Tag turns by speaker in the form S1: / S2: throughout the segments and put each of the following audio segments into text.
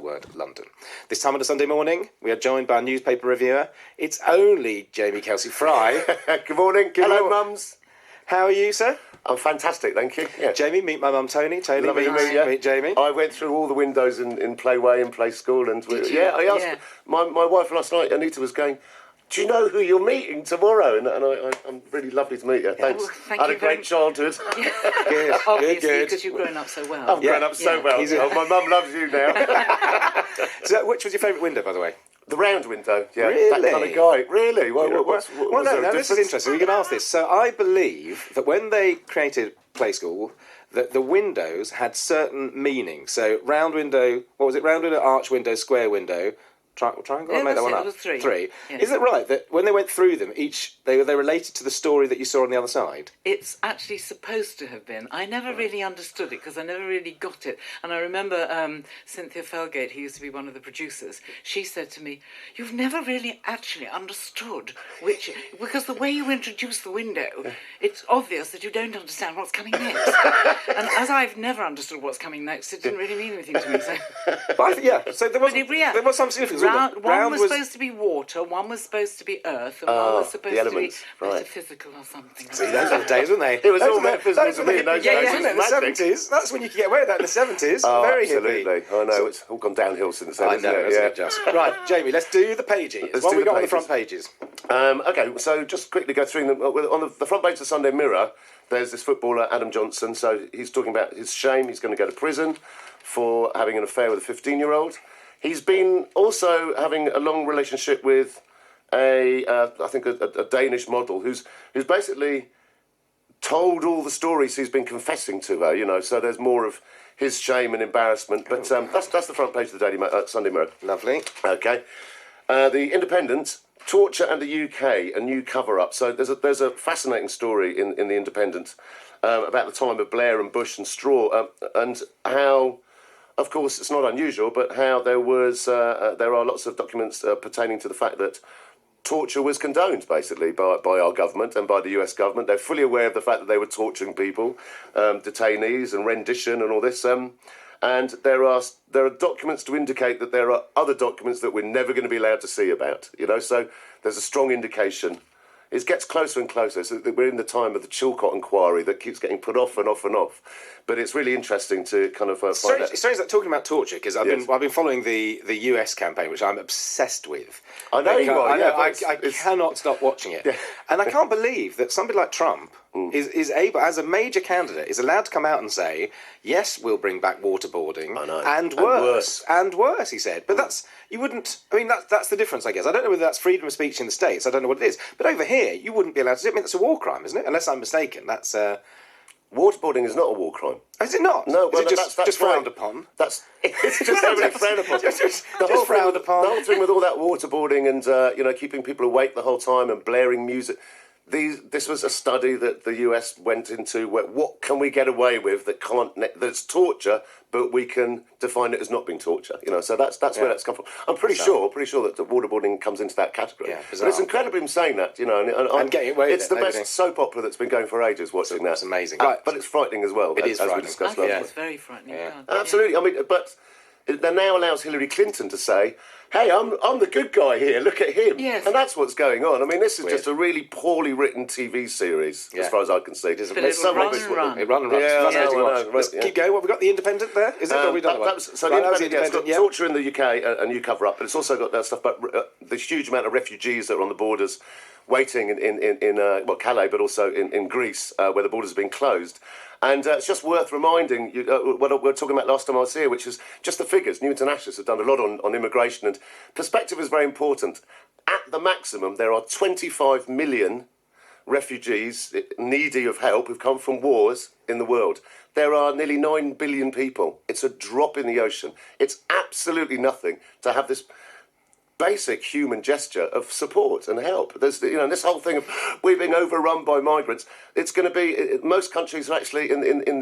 S1: word London. This time on a Sunday morning, we are joined by a newspaper reviewer. It's only Jamie Kelsey-Fry.
S2: Good morning. Hello, mums.
S1: How are you, sir?
S2: I'm fantastic, thank you. Yeah.
S1: Jamie, meet my mum, Tony. Tony,
S2: Lovely to meet you.
S1: meet Jamie.
S2: I went through all the windows in Playway and Play School, and I asked my wife last night. Anita was going, "Do you know who you're meeting tomorrow?" And I'm really lovely to meet you. Thanks.
S3: Well, thank
S2: I had
S3: you
S2: a great childhood.
S1: Good,
S3: Obviously, because you've grown up so well.
S2: I've grown up so well. Oh, my mum loves you now.
S1: So, which was your favourite window, by the way?
S2: The round window. Yeah,
S1: Really?
S2: that kind of guy. Really?
S1: No, this is interesting. We can ask this. So, I believe that when they created Play School, that the windows had certain meanings. So, round window, what was it? Round window, arch window, square window. Triangle? I made that one up.
S3: It was three. Yeah.
S1: Is it right that when they went through them, they related to the story that you saw on the other side?
S3: It's actually supposed to have been. I never really understood it because I never really got it. And I remember Cynthia Felgate, who used to be one of the producers, she said to me, "You've never really actually understood which... Because the way you introduce the window, it's obvious that you don't understand what's coming next." And as I've never understood what's coming next, it didn't really mean anything to me. So,
S1: But I think, so there was some significance.
S3: One was supposed to be water, one was supposed to be earth, and one was supposed to be metaphysical or something.
S1: See, those were the days, weren't they?
S2: It was all metaphysical to me in those days.
S1: In the 70s. That's when you could get away with that in the 70s.
S2: Oh,
S1: Very
S2: absolutely.
S1: hippie.
S2: I know, it's all gone downhill since then.
S1: I know, hasn't it just? Right, Jamie, let's do the pages. What have we got on the front pages?
S2: Okay, so just quickly go through them. On the front page of the Sunday Mirror, there's this footballer, Adam Johnson. So he's talking about his shame. He's going to go to prison for having an affair with a 15-year-old. He's been also having a long relationship with I think a Danish model who's basically told all the stories he's been confessing to her, you know, so there's more of his shame and embarrassment. But that's the front page of the Sunday Mirror.
S1: Lovely.
S2: Okay. The Independent, Torture and the UK, a new cover-up. So there's a fascinating story in the Independent about the time of Blair and Bush and Straw and how... Of course, it's not unusual, but how there are lots of documents pertaining to the fact that torture was condoned, basically, by our government and by the US government. They're fully aware of the fact that they were torturing people, detainees and rendition and all this. And there are documents to indicate that there are other documents that we're never going to be allowed to see about, you know. So there's a strong indication. It gets closer and closer. So we're in the time of the Chilcot inquiry that keeps getting put off and off and off. But it's really interesting to kind of find out.
S1: It's strange that talking about torture, because I've been following the US campaign, which I'm obsessed with.
S2: I know you are.
S1: I cannot stop watching it. Yeah. And I can't believe that somebody like Trump is able, as a major candidate, is allowed to come out and say, yes, we'll bring back waterboarding.
S2: I know.
S1: And worse, he said. But that's the difference, I guess. I don't know whether that's freedom of speech in the States. I don't know what it is. But over here, you wouldn't be allowed to do it. I mean, that's a war crime, isn't it? Unless I'm mistaken. That's...
S2: Waterboarding is not a war crime.
S1: Is it not?
S2: No, well,
S1: is it just frowned upon?
S2: It's just heavily frowned upon.
S1: Just frowned upon.
S2: The whole thing with all that waterboarding and keeping people awake the whole time and blaring music. This was a study that the US went into. What can we get away with that's torture, but we can define it as not being torture? You know, so that's where that's come from. I'm pretty sure that the waterboarding comes into that category.
S1: Yeah,
S2: but it's incredibly saying that, you know,
S1: and getting away with
S2: it's the best soap opera that's been going for ages. Watching that,
S1: it's amazing.
S2: But it's frightening as well.
S1: It is frightening.
S2: We discussed
S3: I think
S2: last
S3: it's very frightening.
S1: Yeah.
S2: Absolutely. I mean, but it now allows Hillary Clinton to say, "Hey, I'm the good guy here. Look at him."
S3: Yes.
S2: And that's what's going on. I mean, this is
S1: Weird.
S2: just a really poorly written TV series, as far as I can see.
S3: But it will run and run.
S1: It run and run.
S2: Yeah,
S1: Fascinating
S2: I
S1: watch.
S2: know,
S1: Let's keep going. What have we got? The Independent there? Is it? Or have we done
S2: The
S1: one?
S2: Independent, it's got torture in the UK, a new cover-up, but it's also got that stuff about the huge amount of refugees that are on the borders waiting in Calais, but also in Greece, where the borders have been closed. And it's just worth reminding you what we were talking about last time I was here, which is just the figures. New Internationalists have done a lot on immigration, and perspective is very important. At the maximum, there are 25 million refugees needy of help who've come from wars in the world. There are nearly 9 billion people. It's a drop in the ocean. It's absolutely nothing to have this basic human gesture of support and help. There's, this whole thing of we're being overrun by migrants. It's going to be most countries are actually in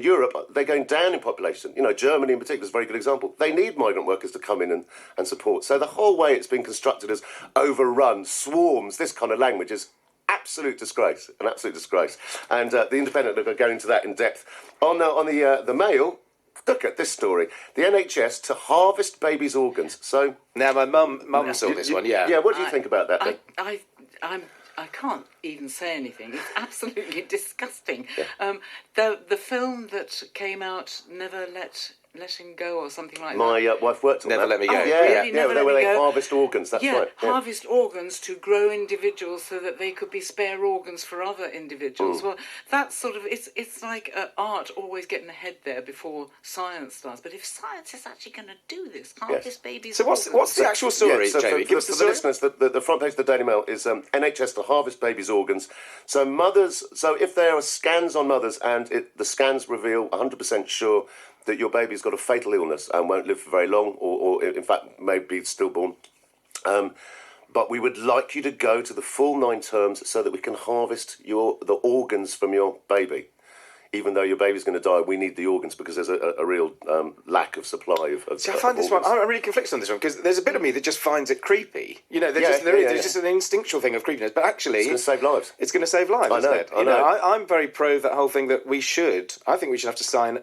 S2: Europe. They're going down in population. You know, Germany in particular is a very good example. They need migrant workers to come in and support. So the whole way it's been constructed as overrun, swarms, this kind of language is an absolute disgrace. And the Independent are going into that in depth. On the Mail, look at this story. The NHS to harvest babies' organs. So
S1: Now, my mum saw this one, yeah.
S2: Yeah, what do you think about that then?
S3: I can't even say anything. It's absolutely disgusting. The film that came out, Never Let Him Go or something like that.
S2: My wife worked on
S1: Never
S2: that.
S1: Let Me Go.
S3: Oh,
S2: Yeah,
S3: really?
S2: yeah,
S3: Never Let
S2: where
S3: Me
S2: they
S3: Go.
S2: harvest organs, that's right. Yeah.
S3: Harvest organs to grow individuals so that they could be spare organs for other individuals. Well, that's sort of, it's like art always getting ahead there before science does. But if science is actually going to do this, harvest babies'
S1: So
S3: organs...
S1: what's the actual story,
S2: so
S1: Jamie?
S2: for,
S1: Give us
S2: for
S1: the
S2: the
S1: story.
S2: listeners, the front page of the Daily Mail is NHS to harvest babies' organs. So if there are scans on mothers and the scans reveal 100% sure that your baby's got a fatal illness and won't live for very long, or in fact may be stillborn, but we would like you to go to the full 9 terms so that we can harvest the organs from your baby. Even though your baby's going to die, we need the organs because there's a real lack of supply of
S1: See, I find this one, I'm really conflicted on this one, because there's a bit of me that just finds it creepy. You know, there's just an instinctual thing of creepiness, but actually...
S2: It's going to save lives.
S1: It's going to save lives,
S2: I know,
S1: isn't it?
S2: I know.
S1: I'm very pro that whole thing that I think we should have to sign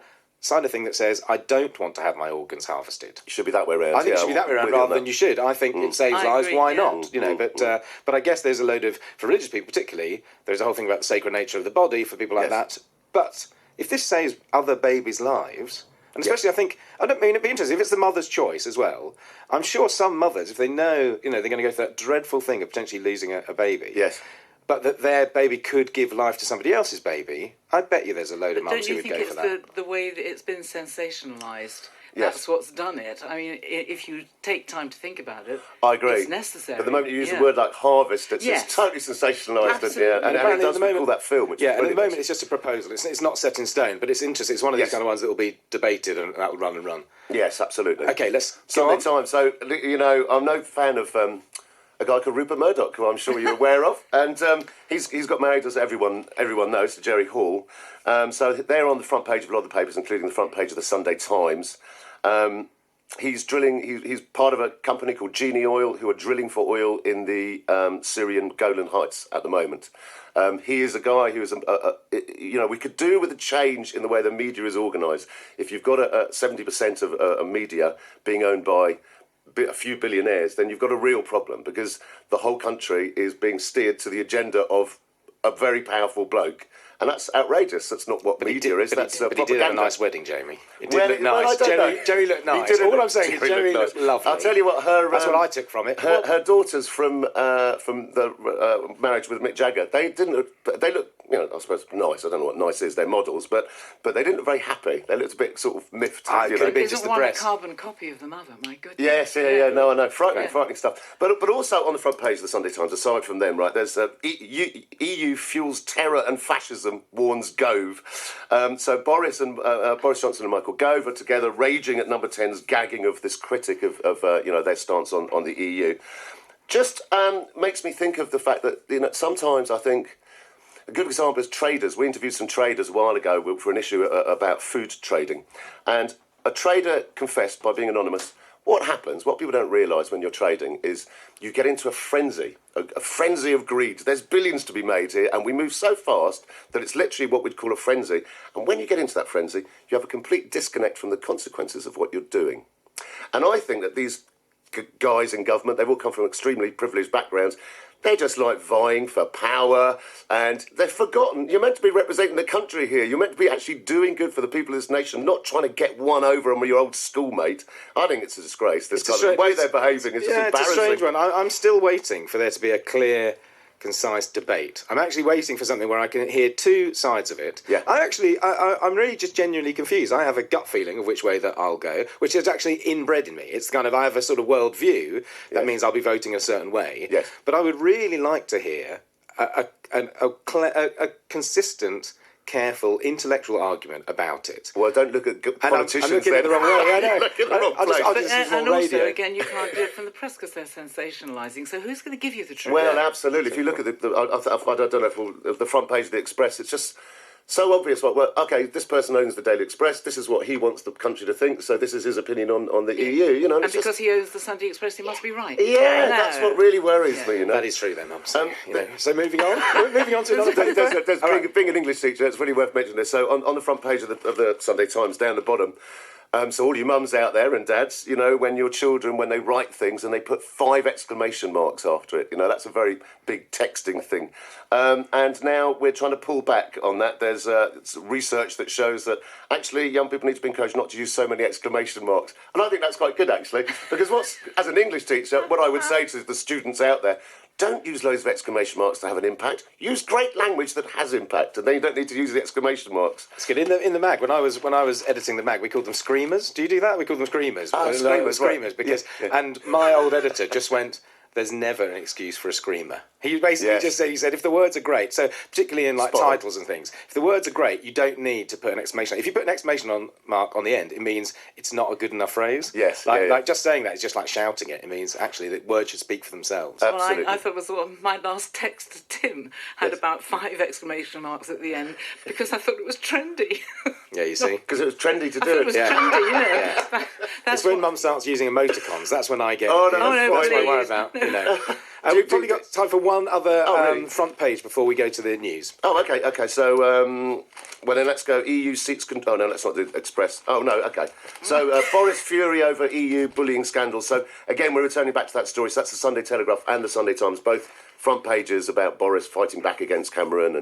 S1: a thing that says, I don't want to have my organs harvested.
S2: It should be that way around.
S1: I think it should be that way around rather than you should. I think it saves
S3: I
S1: lives,
S3: agree,
S1: why
S3: yeah.
S1: not? You know, but I guess there's a load of, for religious people particularly, there's a whole thing about the sacred nature of the body for people like that. But if this saves other babies' lives, and especially I don't mean it'd be interesting, if it's the mother's choice as well, I'm sure some mothers, if they know, they're going to go through that dreadful thing of potentially losing a baby.
S2: Yes.
S1: But that their baby could give life to somebody else's baby, I bet you there's a load of mums who would go for that.
S3: Don't you think it's the way that it's been sensationalised?
S2: Yes.
S3: That's what's done it. I mean, if you take time to think about it,
S2: I agree.
S3: it's necessary.
S2: But the moment you use a word like harvest, it's totally sensationalised.
S3: Absolutely.
S2: And
S1: Apparently
S2: it does call that film, which is
S1: and at the
S2: brilliant.
S1: moment it's just a proposal. It's not set in stone, but it's interesting. It's one of these kind of ones that will be debated and that will run and run.
S2: Yes, absolutely.
S1: Okay, let's go
S2: Sunday
S1: on.
S2: Times. So, I'm no fan of a guy called Rupert Murdoch, who I'm sure you're aware of. And he's got married, as everyone knows, to Jerry Hall. So they're on the front page of a lot of the papers, including the front page of the Sunday Times. He's drilling. He's part of a company called Genie Oil, who are drilling for oil in the Syrian Golan Heights at the moment. He is a guy who is, we could do with a change in the way the media is organised. If you've got 70% of a media being owned by a few billionaires, then you've got a real problem, because the whole country is being steered to the agenda of a very powerful bloke. And that's outrageous. That's not what media is. That's
S1: but
S2: propaganda.
S1: he did have a nice wedding, Jamie. It did look nice.
S2: I don't know.
S1: Jerry looked nice.
S2: He did
S1: All I'm saying is Jerry looked lovely.
S2: I'll tell you what,
S1: that's what I took from it.
S2: Her daughters from the marriage with Mick Jagger, they look, I suppose nice. I don't know what nice is. They're models, but they didn't look very happy. They looked a bit sort of miffed.
S1: Could have been
S3: Isn't
S1: just the
S3: one
S1: breast.
S3: a carbon copy of the mother? My goodness.
S2: Yes, yeah. No, I know. Frightening stuff. But also on the front page of the Sunday Times, aside from them, right, there's EU fuels terror and fascism, warns Gove. So Boris Johnson and Michael Gove are together, raging at Number 10's gagging of this critic of their stance on the EU. Just makes me think of the fact that sometimes I think. A good example is traders. We interviewed some traders a while ago for an issue about food trading. And a trader confessed, by being anonymous, what happens, what people don't realise when you're trading, is you get into a frenzy of greed. There's billions to be made here, and we move so fast that it's literally what we'd call a frenzy. And when you get into that frenzy, you have a complete disconnect from the consequences of what you're doing. And I think that these guys in government, they've all come from extremely privileged backgrounds. They're just like vying for power, and they've forgotten. You're meant to be representing the country here. You're meant to be actually doing good for the people of this nation, not trying to get one over on your old schoolmate. I think it's a disgrace. The way they're behaving is just embarrassing.
S1: It's a strange one. I'm still waiting for there to be a clear, concise debate. I'm actually waiting for something where I can hear two sides of it.
S2: Yeah.
S1: I'm really just genuinely confused. I have a gut feeling of which way that I'll go, which is actually inbred in me. It's kind of, I have a sort of world view that means I'll be voting a certain way.
S2: Yes.
S1: But I would really like to hear a consistent, careful, intellectual argument about it.
S2: Well, don't look at politicians.
S1: I'm looking at the wrong way. I know.
S2: Look at the wrong place.
S3: And also, again, you can't do it from the press because they're sensationalising. So who's going to give you the truth?
S2: Well, absolutely. If you look at I don't know if the front page of the Express, it's just so obvious. Well, okay, this person owns the Daily Express. This is what he wants the country to think. So this is his opinion on the EU.
S3: And because he owns the Sunday Express, he must be right.
S2: Yeah, that's what really worries me.
S1: That is true. Then I'm saying. So moving on. Moving on to another paper.
S2: Being an English teacher, it's really worth mentioning this. So on the front page of the Sunday Times, down the bottom, So all you mums out there and dads, when your children, when they write things and they put 5 exclamation marks after it, that's a very big texting thing. And now we're trying to pull back on that. There's research that shows that actually young people need to be encouraged not to use so many exclamation marks. And I think that's quite good, actually, because as an English teacher, what I would say to the students out there, don't use loads of exclamation marks to have an impact. Use great language that has impact, and then you don't need to use the exclamation marks.
S1: It's good. In the mag, when I was editing the mag, we called them screamers. Do you do that? We called them screamers.
S2: Screamers,
S1: right. Because and my old editor just went, "There's never an excuse for a screamer." He basically just said, if the words are great, so particularly in titles and things, if the words are great, you don't need to put an exclamation. If you put an exclamation mark on the end, it means it's not a good enough phrase.
S2: Yes.
S1: Like just saying that is just like shouting it. It means actually the words should speak for themselves.
S2: Absolutely.
S3: Well, I thought it was my last text to Tim had about 5 exclamation marks at the end because I thought it was trendy.
S1: Yeah, you see.
S2: Because it was trendy to
S3: I
S2: do
S3: thought
S2: it.
S3: it was trendy, That's
S1: It's when Mum starts using emoticons. That's when I get.
S2: Oh, no,
S1: that's what I worry
S3: please.
S1: about. We've probably got time for one other
S2: really?
S1: front page before we go to the news.
S2: Oh, okay. So, well then let's go. EU seeks. Oh no, let's not do Express. Oh no, okay. So Boris fury over EU bullying scandal. So again, we're returning back to that story. So that's the Sunday Telegraph and the Sunday Times, both front pages about Boris fighting back against Cameron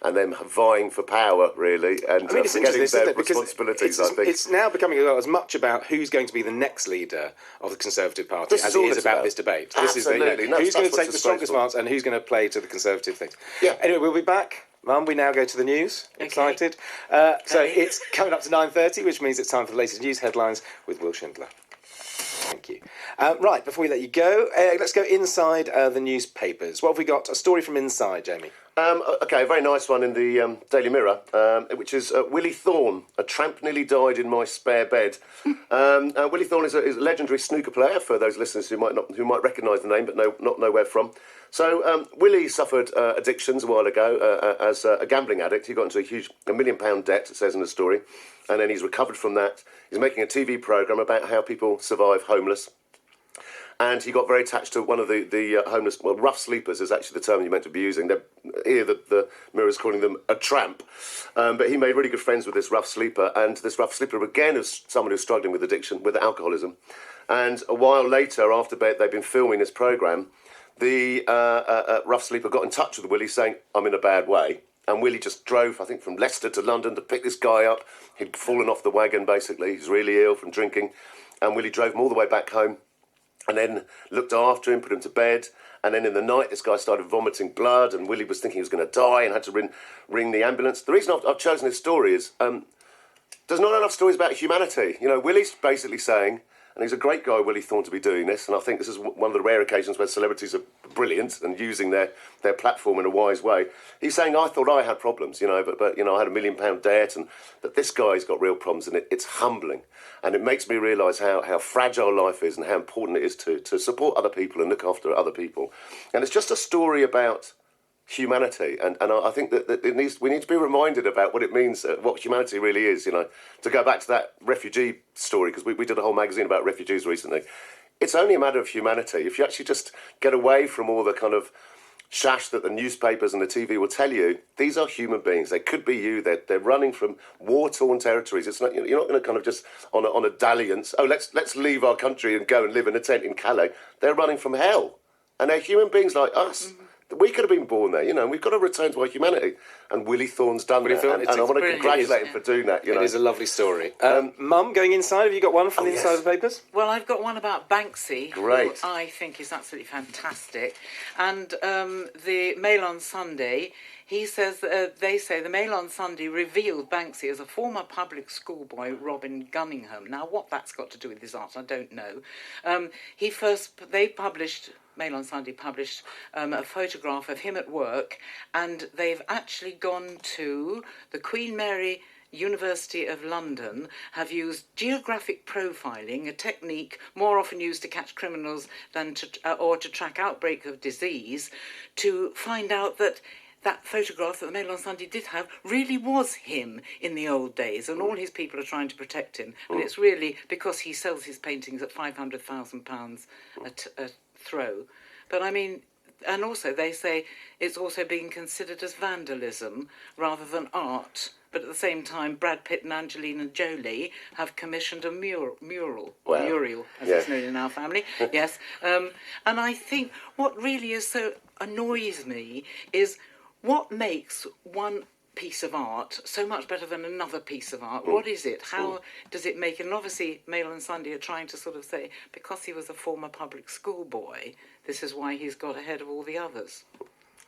S2: and them vying for power, really, and
S1: It's
S2: forgetting
S1: interesting, isn't
S2: their
S1: it? Because
S2: responsibilities. I think
S1: it's now becoming as much about who's going to be the next leader of the Conservative Party
S2: This
S1: as
S2: is
S1: it
S2: all
S1: is
S2: it's
S1: about
S2: about.
S1: this debate.
S2: Absolutely.
S1: This is who's going to
S2: That's
S1: take
S2: what's
S1: the strongest
S2: disgraceful.
S1: parts and who's going to play to the Conservative thing.
S2: Yeah.
S1: Anyway, we'll be back. Mum, we now go to the news.
S3: Okay.
S1: Excited. So it's coming up to 9:30, which means it's time for the latest news headlines with Will Schindler. Thank you. Right, before we let you go, let's go inside the newspapers. What have we got? A story from inside, Jamie.
S2: Okay, a very nice one in the Daily Mirror, which is Willie Thorne, a tramp nearly died in my spare bed. Willie Thorne is a legendary snooker player, for those listeners who might recognise the name but not know where from. So Willie suffered addictions a while ago as a gambling addict. He got into a huge £1 million debt, it says in the story, and then he's recovered from that. He's making a TV programme about how people survive homeless. And he got very attached to one of the homeless, well, rough sleepers is actually the term you meant to be using. Here the Mirror's calling them a tramp. But he made really good friends with this rough sleeper. And this rough sleeper, again, is someone who's struggling with addiction, with alcoholism. And a while later, after they'd been filming this programme, the rough sleeper got in touch with Willie saying, I'm in a bad way. And Willie just drove, I think, from Leicester to London to pick this guy up. He'd fallen off the wagon, basically. He's really ill from drinking. And Willie drove him all the way back home. And then looked after him, put him to bed. And then in the night, this guy started vomiting blood, and Willie was thinking he was going to die and had to ring the ambulance. The reason I've chosen this story is there's not enough stories about humanity. Willie's basically saying, and he's a great guy, Willie Thorne, to be doing this, and I think this is one of the rare occasions where celebrities are brilliant and using their platform in a wise way. He's saying, I thought I had problems, but I had £1 million debt, but this guy's got real problems, and it's humbling. And it makes me realise how fragile life is and how important it is to support other people and look after other people. And it's just a story about humanity, and I think that we need to be reminded about what it means, what humanity really is. To go back to that refugee story, because we did a whole magazine about refugees recently. It's only a matter of humanity. If you actually just get away from all the kind of shash that the newspapers and the TV will tell you, these are human beings. They could be you. They're running from war-torn territories. It's not, you're not going to kind of just on a dalliance. Oh, let's leave our country and go and live in a tent in Calais. They're running from hell, and they're human beings like us. Mm-hmm. We could have been born there, and we've got to return to our humanity. And Willie Thorne's done that, and I want to congratulate him for doing that.
S1: It is a lovely story. Mum, going inside, have you got one from the inside of the papers?
S3: Well, I've got one about Banksy,
S2: Great.
S3: who I think is absolutely fantastic. And the Mail on Sunday, he says, they say the Mail on Sunday revealed Banksy as a former public schoolboy, Robin Gunningham. Now, what that's got to do with his art, I don't know. Mail on Sunday published a photograph of him at work, and they've actually gone to the Queen Mary University of London, have used geographic profiling, a technique more often used to catch criminals than to track outbreak of disease, to find out that photograph that the Mail on Sunday did have really was him in the old days, and all his people are trying to protect him. And it's really because he sells his paintings at £500,000 a throw. But I mean, and also they say it's also being considered as vandalism rather than art. But at the same time, Brad Pitt and Angelina Jolie have commissioned a mural,
S2: Wow.
S3: Muriel, as
S2: Yeah.
S3: it's known in our family. Yes, and I think what really is so annoys me is what makes one piece of art so much better than another piece of art. What is it? How does it make it? And obviously Mail and Sunday are trying to sort of say, because he was a former public school boy, this is why he's got ahead of all the others.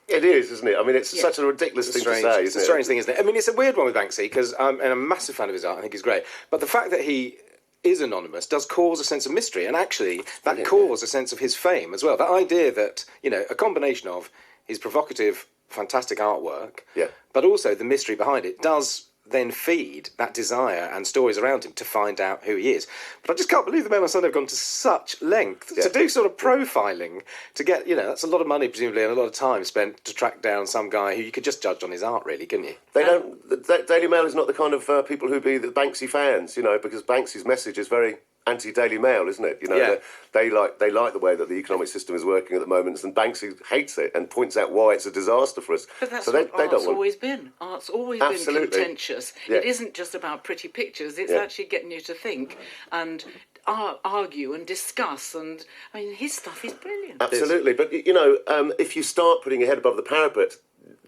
S2: It is, isn't it? I mean, it's
S3: Yeah.
S2: such a ridiculous thing to say,
S1: It's a
S2: isn't
S1: strange
S2: it?
S1: thing, isn't it? I mean, it's a weird one with Banksy because I'm a massive fan of his art. I think he's great. But the fact that he is anonymous does cause a sense of mystery, and actually that caused a sense of his fame as well. That idea that, you know, a combination of his provocative, fantastic artwork,
S2: Yeah.
S1: but also the mystery behind it does then feed that desire and stories around him to find out who he is. But I just can't believe the Mail on Sunday have gone to such length to do sort of profiling, to get, you know, that's a lot of money presumably and a lot of time spent to track down some guy who you could just judge on his art, really, couldn't you?
S2: They don't. The Daily Mail is not the kind of people who be the Banksy fans, you know, because Banksy's message is very anti-Daily Mail, isn't it? You know,
S1: Yeah.
S2: they like the way that the economic system is working at the moment, and Banksy hates it and points out why it's a disaster for us.
S3: But that's
S2: so
S3: what
S2: they
S3: art's
S2: don't want.
S3: always been. Art's always
S2: Absolutely.
S3: been contentious.
S2: Yeah.
S3: It isn't just about pretty pictures. It's
S2: Yeah.
S3: actually getting you to think and argue and discuss. And I mean, his stuff is brilliant.
S2: Absolutely, but you know, if you start putting your head above the parapet,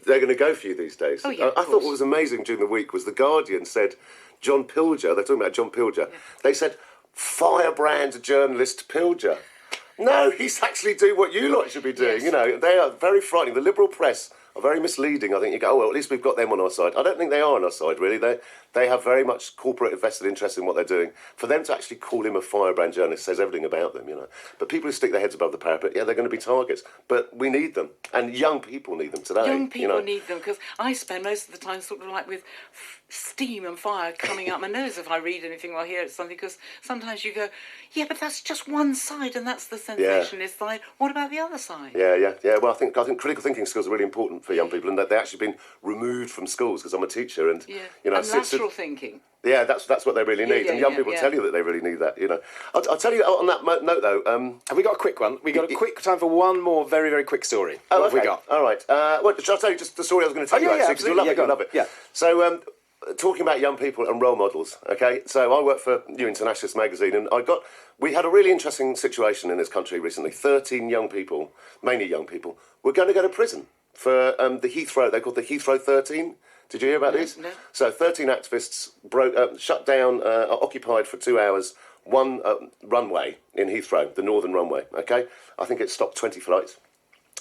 S2: they're going to go for you these days.
S3: Oh, yeah, of
S2: I thought
S3: course.
S2: what was amazing during the week was the Guardian said John Pilger. They're talking about John Pilger.
S3: Yeah.
S2: They said firebrand journalist Pilger. No, he's actually doing what you lot should be doing.
S3: Yes.
S2: You know, they are very frightening. The liberal press are very misleading. I think you go, oh, well, at least we've got them on our side. I don't think they are on our side, really. They have very much corporate vested interest in what they're doing. For them to actually call him a firebrand journalist says everything about them, you know. But people who stick their heads above the parapet, yeah, they're going to be targets. But we need them. And young people need them today.
S3: Young people
S2: you know.
S3: need them because I spend most of the time sort of like with steam and fire coming up my nose if I read anything or I hear something, because sometimes you go, yeah, but that's just one side and that's the sensationalist side. What about the other side?
S2: Yeah. Well, I think critical thinking skills are really important for young people, and that they're actually been removed from schools because I'm a teacher, and
S3: Yeah.
S2: you know,
S3: and lateral thinking.
S2: yeah, that's what they really need,
S3: Yeah,
S2: and young
S3: yeah,
S2: people
S3: yeah.
S2: tell you that they really need that. You know, I'll tell you on that note though.
S1: Have we got a quick one? We got a quick time for one more very, very quick story. What have we got?
S2: All right. Shall I tell you just the story I was going to tell you?
S1: yeah,
S2: Actually, because you'll love
S1: absolutely.
S2: it. You'll
S1: Yeah, go
S2: love
S1: on.
S2: it.
S1: Yeah.
S2: So, talking about young people and role models. Okay. So I work for New Internationalist magazine, and we had a really interesting situation in this country recently. 13 young people, mainly young people, were going to go to prison for the Heathrow. They called the Heathrow 13. Did you hear about these?
S3: No.
S2: So 13 activists shut down, occupied for 2 hours one runway in Heathrow, the northern runway. Okay, I think it stopped 20 flights,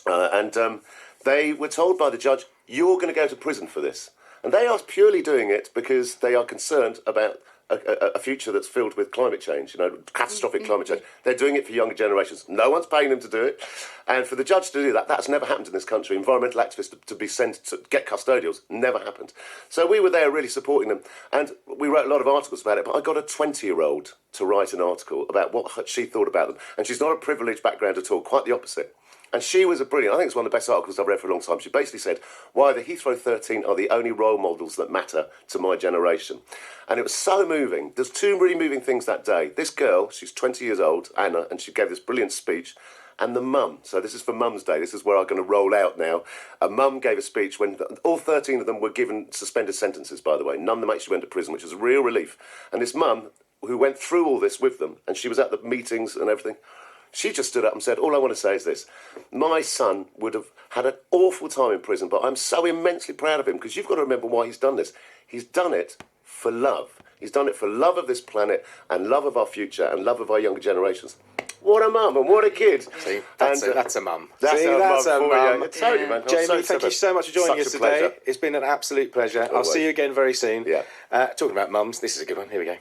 S2: and they were told by the judge, "You're going to go to prison for this." And they are purely doing it because they are concerned about a future that's filled with climate change, you know, catastrophic climate change. They're doing it for younger generations. No one's paying them to do it. And for the judge to do that, that's never happened in this country. Environmental activists to be sent to get custodials, never happened. So we were there really supporting them. And we wrote a lot of articles about it, but I got a 20-year-old to write an article about what she thought about them. And she's not a privileged background at all, quite the opposite. And she was a brilliant, I think it's one of the best articles I've read for a long time. She basically said why the Heathrow 13 are the only role models that matter to my generation. And it was so moving. There's two really moving things that day. This girl, she's 20 years old, Anna, and she gave this brilliant speech. And the mum, so this is for Mum's Day, this is where I'm going to roll out now. A mum gave a speech when all 13 of them were given suspended sentences, by the way. None of them actually went to prison, which was a real relief. And this mum, who went through all this with them, and she was at the meetings and everything, she just stood up and said, all I want to say is this. My son would have had an awful time in prison, but I'm so immensely proud of him, because you've got to remember why he's done this. He's done it for love. He's done it for love of this planet and love of our future and love of our younger generations. What a mum and what a kid.
S1: See, that's a mum.
S2: That's
S1: See,
S2: a
S1: that's
S2: mum
S1: a
S2: for you.
S1: mum.
S2: I tell you, man. I'm
S1: Jamie,
S2: so
S1: thank you so much for joining us
S2: Such a
S1: today.
S2: pleasure.
S1: It's been an absolute pleasure. I'll
S2: Always.
S1: see you again very soon.
S2: Yeah.
S1: Talking about mums, this is a good one. Here we go.